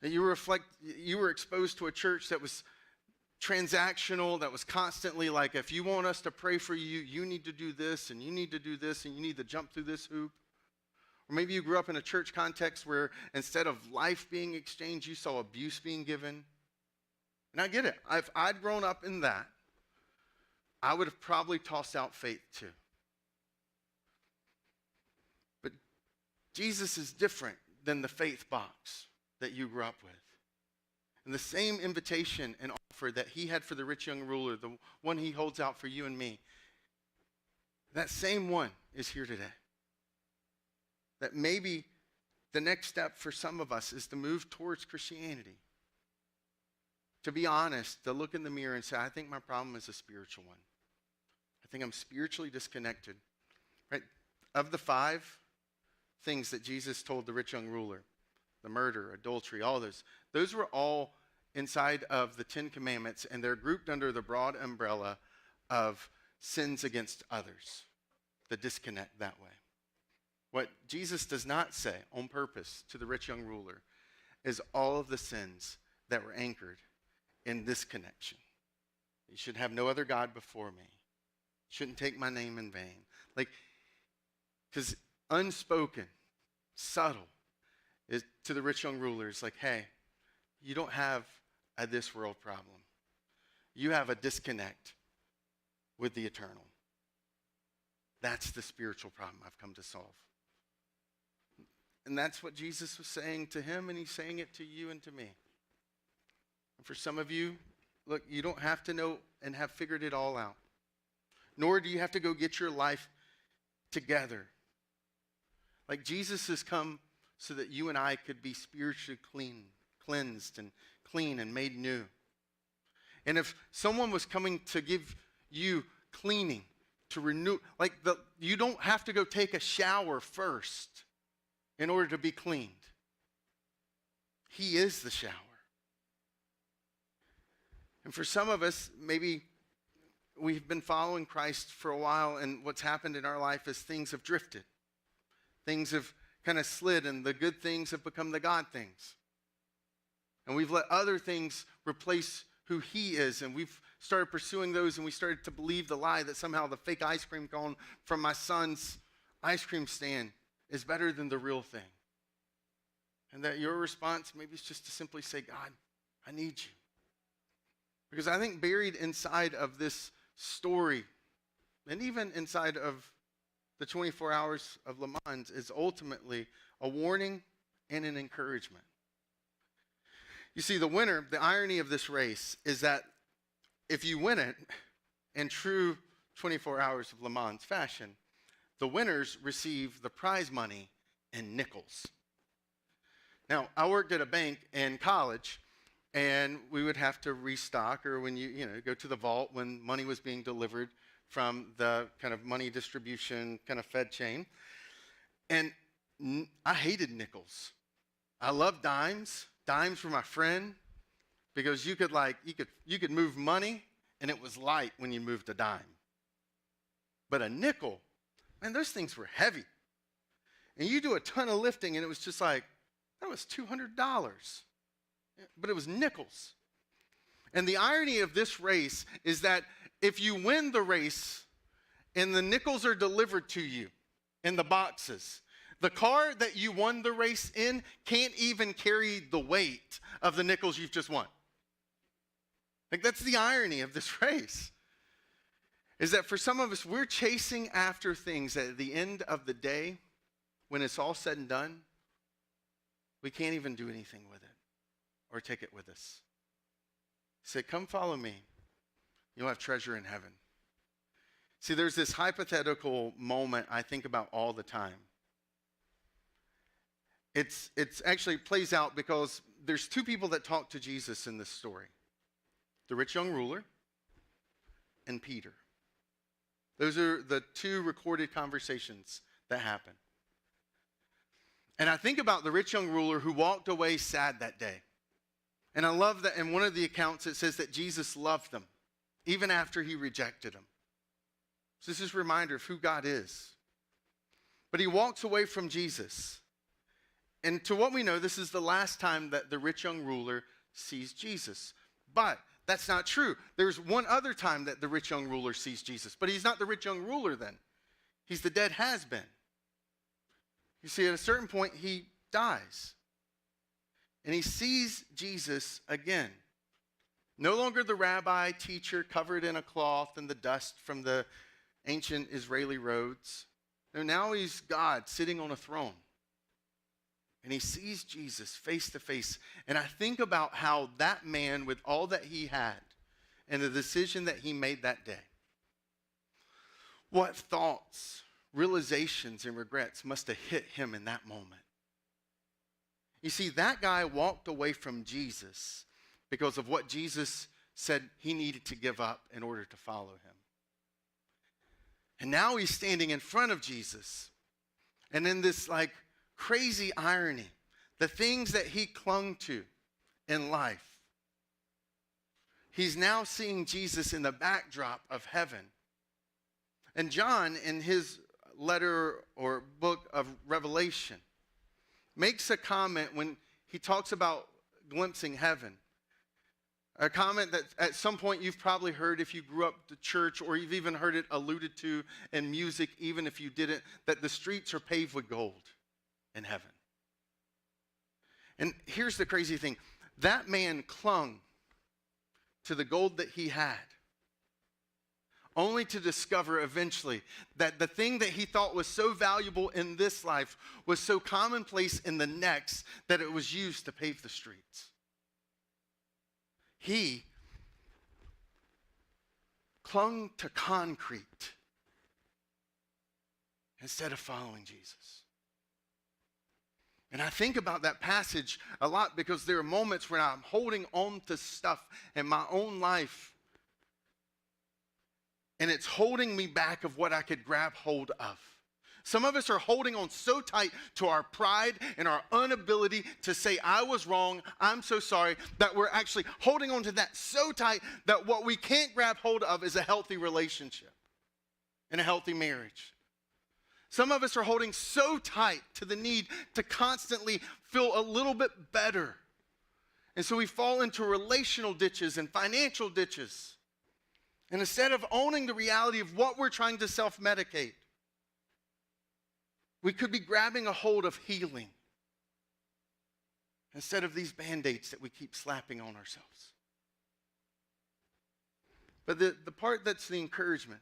That you were exposed to a church that was transactional, that was constantly like, if you want us to pray for you, you need to do this, and you need to do this, and you need to jump through this hoop. Or maybe you grew up in a church context where instead of life being exchanged, you saw abuse being given. And I get it. If I'd grown up in that, I would have probably tossed out faith too. But Jesus is different than the faith box that you grew up with. And the same invitation and offer that he had for the rich young ruler, the one he holds out for you and me, that same one is here today. That maybe the next step for some of us is to move towards Christianity. To be honest, to look in the mirror and say, I think my problem is a spiritual one. I think I'm spiritually disconnected. Right? Of the 5 things that Jesus told the rich young ruler, the murder, adultery, all those were all inside of the 10 Commandments, and they're grouped under the broad umbrella of sins against others, the disconnect that way. What Jesus does not say on purpose to the rich young ruler is all of the sins that were anchored in this connection. You should have no other God before me. Shouldn't take my name in vain. Like, because unspoken, subtle, is to the rich young ruler, it's like, hey, you don't have a this world problem. You have a disconnect with the eternal. That's the spiritual problem I've come to solve. And that's what Jesus was saying to him, and he's saying it to you and to me. And for some of you, look, you don't have to know and have figured it all out. Nor do you have to go get your life together. Like Jesus has come so that you and I could be spiritually cleansed and clean and made new. And if someone was coming to give you cleaning, to renew, you don't have to go take a shower first in order to be cleaned. He is the shower. And for some of us, maybe we've been following Christ for a while, and what's happened in our life is things have drifted. Things have kind of slid, and the good things have become the God things. And we've let other things replace who he is, and we've started pursuing those, and we started to believe the lie that somehow the fake ice cream cone from my son's ice cream stand is better than the real thing. And that your response maybe is just to simply say, God, I need you. Because I think buried inside of this story, and even inside of the 24 hours of Le Mans, is ultimately a warning and an encouragement. You see, the irony of this race is that if you win it in true 24 hours of Le Mans fashion, the winners receive the prize money in nickels. Now, I worked at a bank in college, and we would have to restock, or when you go to the vault when money was being delivered from the kind of money distribution kind of Fed chain. And I hated nickels. I loved dimes. Dimes were my friend because you could move money and it was light when you moved a dime. But a nickel, man, those things were heavy. And you do a ton of lifting and it was just like, that was $200. But it was nickels. And the irony of this race is that if you win the race and the nickels are delivered to you in the boxes, the car that you won the race in can't even carry the weight of the nickels you've just won. Like, that's the irony of this race. Is that for some of us, we're chasing after things that at the end of the day, when it's all said and done, we can't even do anything with it or take it with us. Say, come follow me. You'll have treasure in heaven. See, there's this hypothetical moment I think about all the time. It's actually plays out because there's two people that talk to Jesus in this story. The rich young ruler and Peter. Those are the two recorded conversations that happen. And I think about the rich young ruler who walked away sad that day. And I love that in one of the accounts it says that Jesus loved them even after he rejected them. So this is a reminder of who God is. But he walks away from Jesus. And to what we know, this is the last time that the rich young ruler sees Jesus. But that's not true. There's one other time that the rich young ruler sees Jesus. But he's not the rich young ruler then. He's the dead has-been. You see, at a certain point, he dies. And he sees Jesus again. No longer the rabbi, teacher, covered in a cloth and the dust from the ancient Israeli roads. No, now he's God sitting on a throne. And he sees Jesus face to face. And I think about how that man, with all that he had and the decision that he made that day, what thoughts, realizations, and regrets must have hit him in that moment. You see, that guy walked away from Jesus because of what Jesus said he needed to give up in order to follow him. And now he's standing in front of Jesus. And in this crazy irony, the things that he clung to in life, he's now seeing Jesus in the backdrop of heaven. And John, in his letter or book of Revelation, makes a comment when he talks about glimpsing heaven. A comment that at some point you've probably heard if you grew up to church, or you've even heard it alluded to in music, even if you didn't, that the streets are paved with gold in heaven. And here's the crazy thing. That man clung to the gold that he had, only to discover eventually that the thing that he thought was so valuable in this life was so commonplace in the next that it was used to pave the streets. He clung to concrete instead of following Jesus. And I think about that passage a lot because there are moments when I'm holding on to stuff in my own life, and it's holding me back of what I could grab hold of. Some of us are holding on so tight to our pride and our inability to say, I was wrong, I'm so sorry, that we're actually holding on to that so tight that what we can't grab hold of is a healthy relationship and a healthy marriage. Some of us are holding so tight to the need to constantly feel a little bit better. And so we fall into relational ditches and financial ditches. And instead of owning the reality of what we're trying to self-medicate, we could be grabbing a hold of healing instead of these Band-Aids that we keep slapping on ourselves. But the part that's the encouragement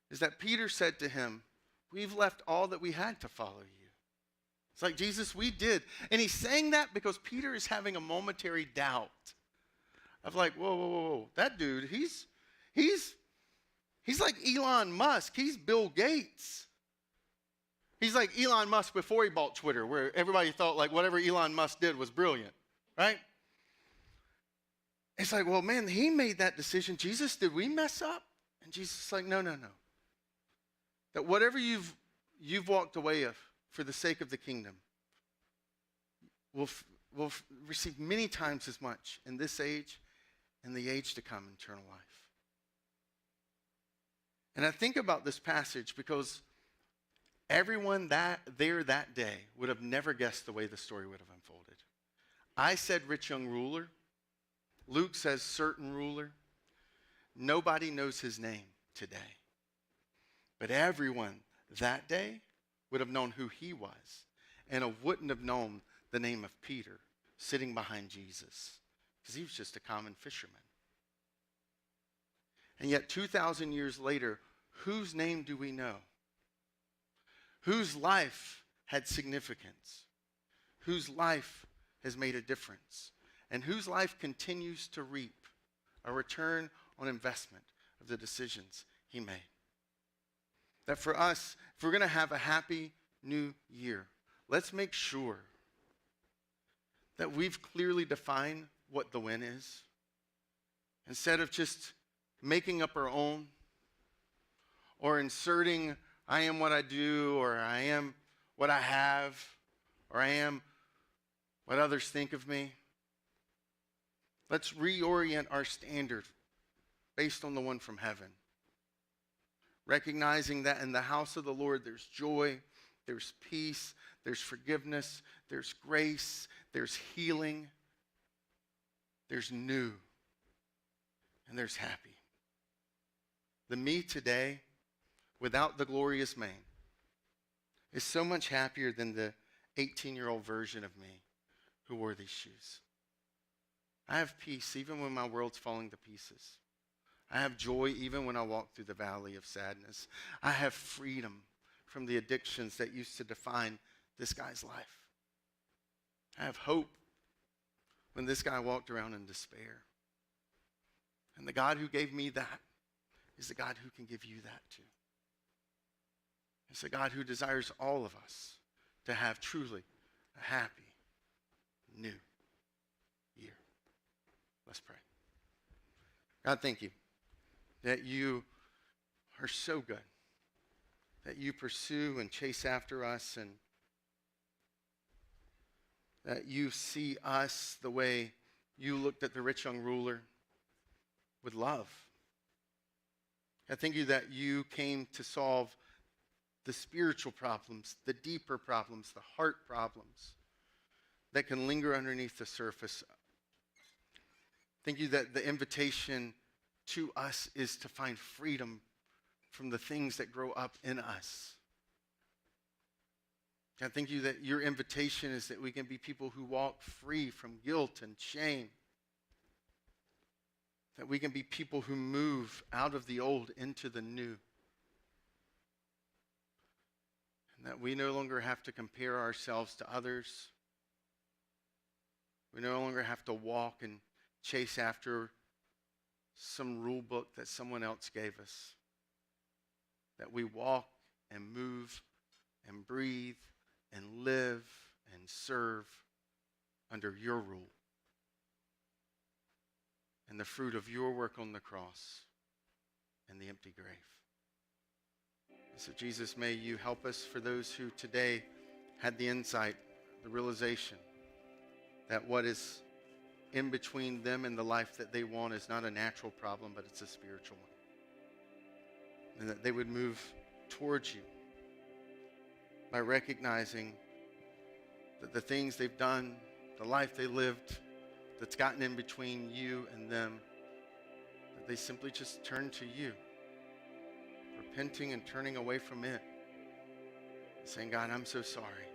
is that Peter said to him, we've left all that we had to follow you. It's like, Jesus, we did. And he's saying that because Peter is having a momentary doubt of whoa. That dude, he's like Elon Musk. He's Bill Gates. He's like Elon Musk before he bought Twitter, where everybody thought whatever Elon Musk did was brilliant, right? It's like, well, man, he made that decision. Jesus, did we mess up? And Jesus is like, no. That whatever you've you've walked away for the sake of the kingdom will receive many times as much in this age and the age to come, eternal life. And I think about this passage because everyone that day would have never guessed the way the story would have unfolded. I said rich young ruler. Luke says certain ruler. Nobody knows his name today. But everyone that day would have known who he was and wouldn't have known the name of Peter sitting behind Jesus because he was just a common fisherman. And yet 2,000 years later, whose name do we know? Whose life had significance? Whose life has made a difference? And whose life continues to reap a return on investment of the decisions he made? That for us, if we're going to have a happy new year, let's make sure that we've clearly defined what the win is. Instead of just making up our own or inserting, I am what I do, or I am what I have, or I am what others think of me. Let's reorient our standard based on the one from heaven. Recognizing that in the house of the Lord there's joy, there's peace, there's forgiveness, there's grace, there's healing, there's new, and there's happy. The me today, without the glorious mane, is so much happier than the 18-year-old version of me who wore these shoes. I have peace even when my world's falling to pieces. I have joy even when I walk through the valley of sadness. I have freedom from the addictions that used to define this guy's life. I have hope when this guy walked around in despair. And the God who gave me that is the God who can give you that too. It's a God who desires all of us to have truly a happy new year. Let's pray. God, thank you that you are so good, that you pursue and chase after us, and that you see us the way you looked at the rich young ruler with love. I thank you that you came to solve the spiritual problems, the deeper problems, the heart problems that can linger underneath the surface. Thank you that the invitation to us is to find freedom from the things that grow up in us. God, thank you that your invitation is that we can be people who walk free from guilt and shame. That we can be people who move out of the old into the new. And that we no longer have to compare ourselves to others. We no longer have to walk and chase after some rule book that someone else gave us. That we walk and move and breathe and live and serve under your rule and the fruit of your work on the cross and the empty grave. And so Jesus, may you help us for those who today had the insight, the realization that what is in between them and the life that they want is not a natural problem, but it's a spiritual one. And that they would move towards you by recognizing that the things they've done, the life they lived, that's gotten in between you and them, that they simply just turn to you, repenting and turning away from it, saying, God, I'm so sorry.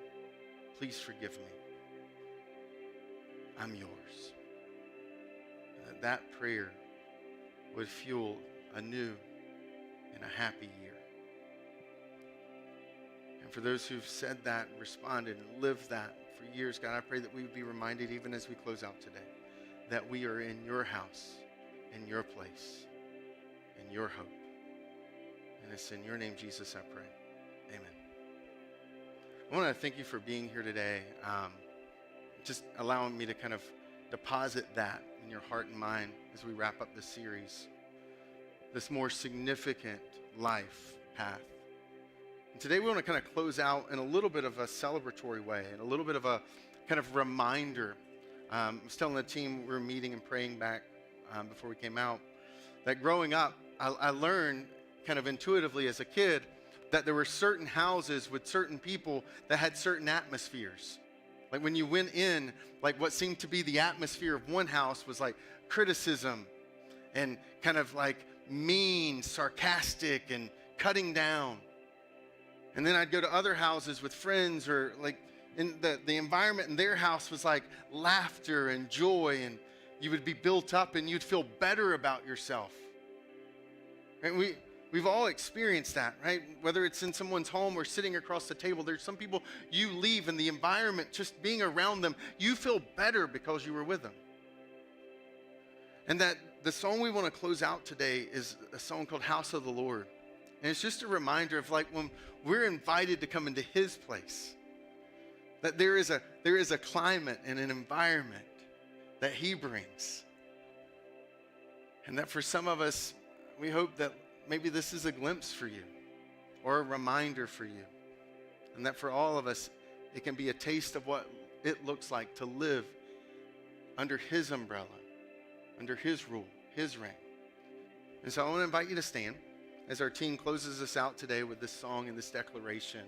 Please forgive me. I'm yours. And that prayer would fuel a new and a happy year. And for those who've said that, responded, and lived that for years, God, I pray that we would be reminded, even as we close out today, that we are in your house, in your place, in your hope. And it's in your name, Jesus, I pray. Amen. I want to thank you for being here today, just allowing me to kind of deposit that in your heart and mind as we wrap up this series, this more significant life path. Today we want to kind of close out in a little bit of a celebratory way and a little bit of a kind of reminder. I was telling the team we were meeting and praying back before we came out that growing up, I learned kind of intuitively as a kid that there were certain houses with certain people that had certain atmospheres. Like when you went in, like what seemed to be the atmosphere of one house was like criticism and kind of like mean, sarcastic, and cutting down. And then I'd go to other houses with friends, or like in the environment in their house was like laughter and joy, and you would be built up and you'd feel better about yourself. And we've all experienced that, right? Whether it's in someone's home or sitting across the table, there's some people you leave in the environment, just being around them, you feel better because you were with them. And that the song we want to close out today is a song called House of the Lord. And it's just a reminder of like when we're invited to come into his place, that there is a climate and an environment that he brings. And that for some of us, we hope that maybe this is a glimpse for you or a reminder for you. And that for all of us, it can be a taste of what it looks like to live under his umbrella, under his rule, his reign. And so I want to invite you to stand as our team closes us out today with this song and this declaration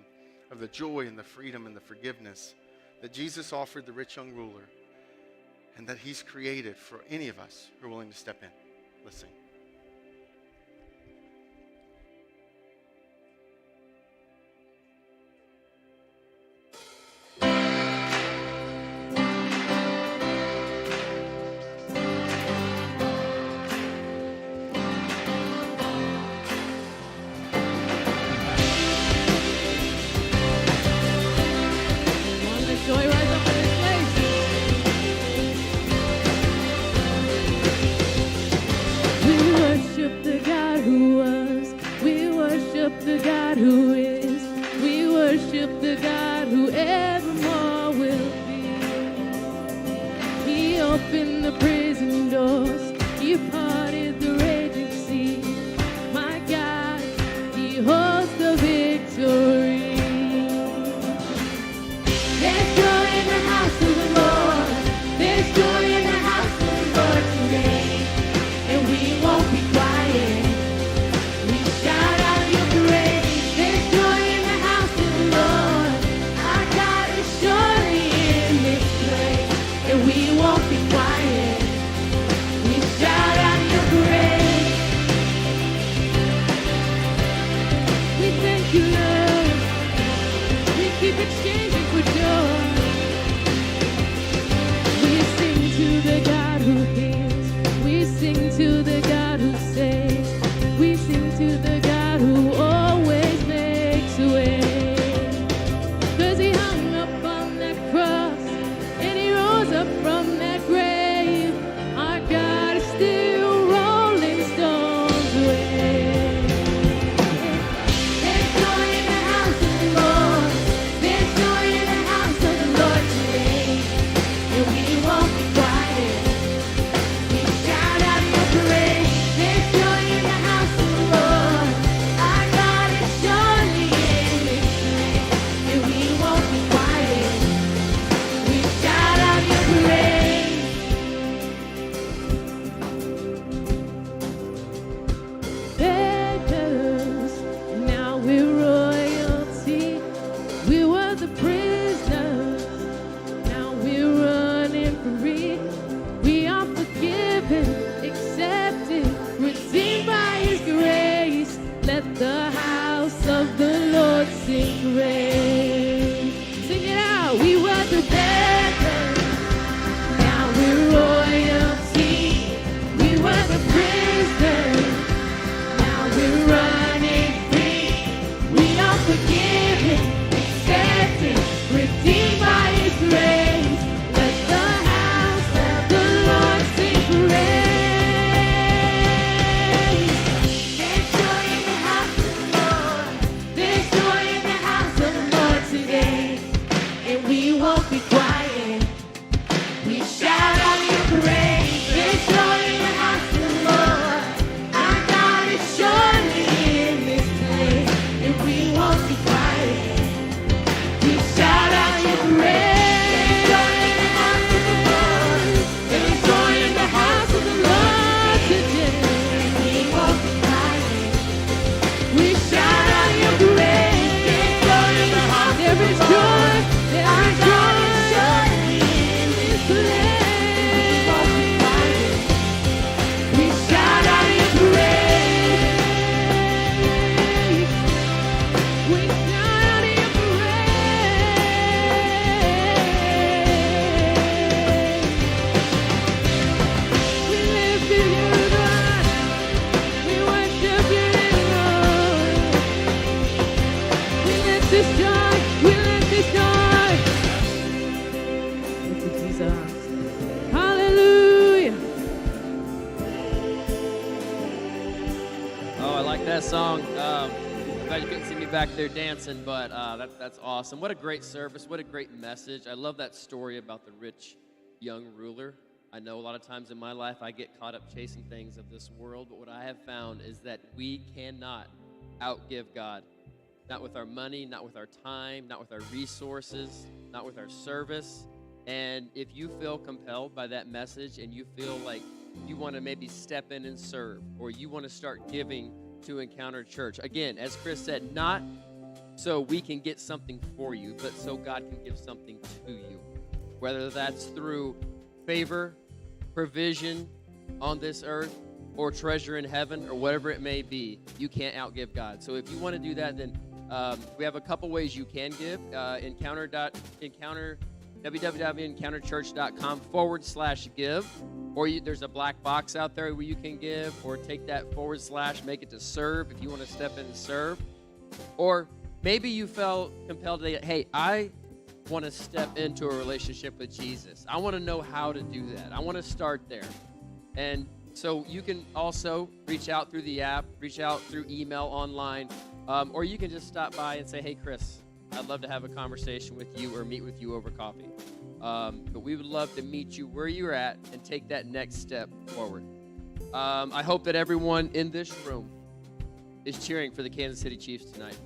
of the joy and the freedom and the forgiveness that Jesus offered the rich young ruler, and that he's created for any of us who are willing to step in. Let's sing. The God who is, we worship the God who evermore will be. He opened the prison doors, he parted the raging sea. My God, he holds the victory. There's joy in the house of the Lord, there's joy in the house of the Lord today, and we won't be quiet. Exchanging for joy. We sing to the God who heals. We sing to the God who saves. We sing to the God who always makes a way. 'Cause he hung up on that cross and he rose up from that grave. Our God is still rolling stones away. There's joy in the house of the Lord. There's joy in the house of the Lord today, and we won't be quiet. We shout out your praise. There's joy in the house of the Lord. Our God is surely in this place, and we won't be quiet. We shout out your praise. Beggars, now we're royalty. We were the prisoners, now we're running free. We are forgiven, accepted, redeemed by his grace. Let the house of the Lord sing praise. Sing it out. We were the beggars, now we're royalty. We were the prisoners, now we're running free. We are forgiven, accepted, redeemed by his grace. Let the house of the Lord sing praise. There's joy in the house of the Lord. There's joy in the house of the like that song. Glad you couldn't see me back there dancing, but that's awesome. What a great service. What a great message. I love that story about the rich young ruler. I know a lot of times in my life I get caught up chasing things of this world, but what I have found is that we cannot outgive God. Not with our money, not with our time, not with our resources, not with our service. And if you feel compelled by that message and you feel like you want to maybe step in and serve, or you want to start giving to Encounter Church, again, as Chris said, not so we can get something for you, but so God can give something to you. Whether that's through favor, provision on this earth, or treasure in heaven, or whatever it may be, you can't outgive God. So if you want to do that, then we have a couple ways you can give. www.encounterchurch.com/give, or there's a black box out there where you can give, or take that / make it to serve if you want to step in and serve. Or maybe you felt compelled to, hey, I want to step into a relationship with Jesus. I want to know how to do that. I want to start there. And so you can also reach out through the app, reach out through email, online, or you can just stop by and say, hey, Chris, I'd love to have a conversation with you or meet with you over coffee. But we would love to meet you where you're at and take that next step forward. I hope that everyone in this room is cheering for the Kansas City Chiefs tonight.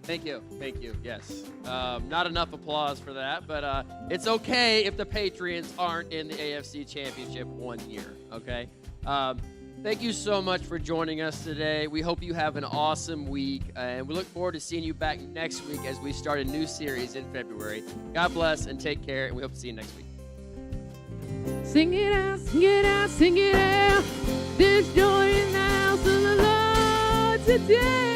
Thank you. Thank you. Yes. Not enough applause for that, but it's okay if the Patriots aren't in the AFC Championship one year, okay? Thank you so much for joining us today. We hope you have an awesome week, and we look forward to seeing you back next week as we start a new series in February. God bless and take care, and we hope to see you next week. Sing it out, sing it out, sing it out. There's joy in the house of the Lord today.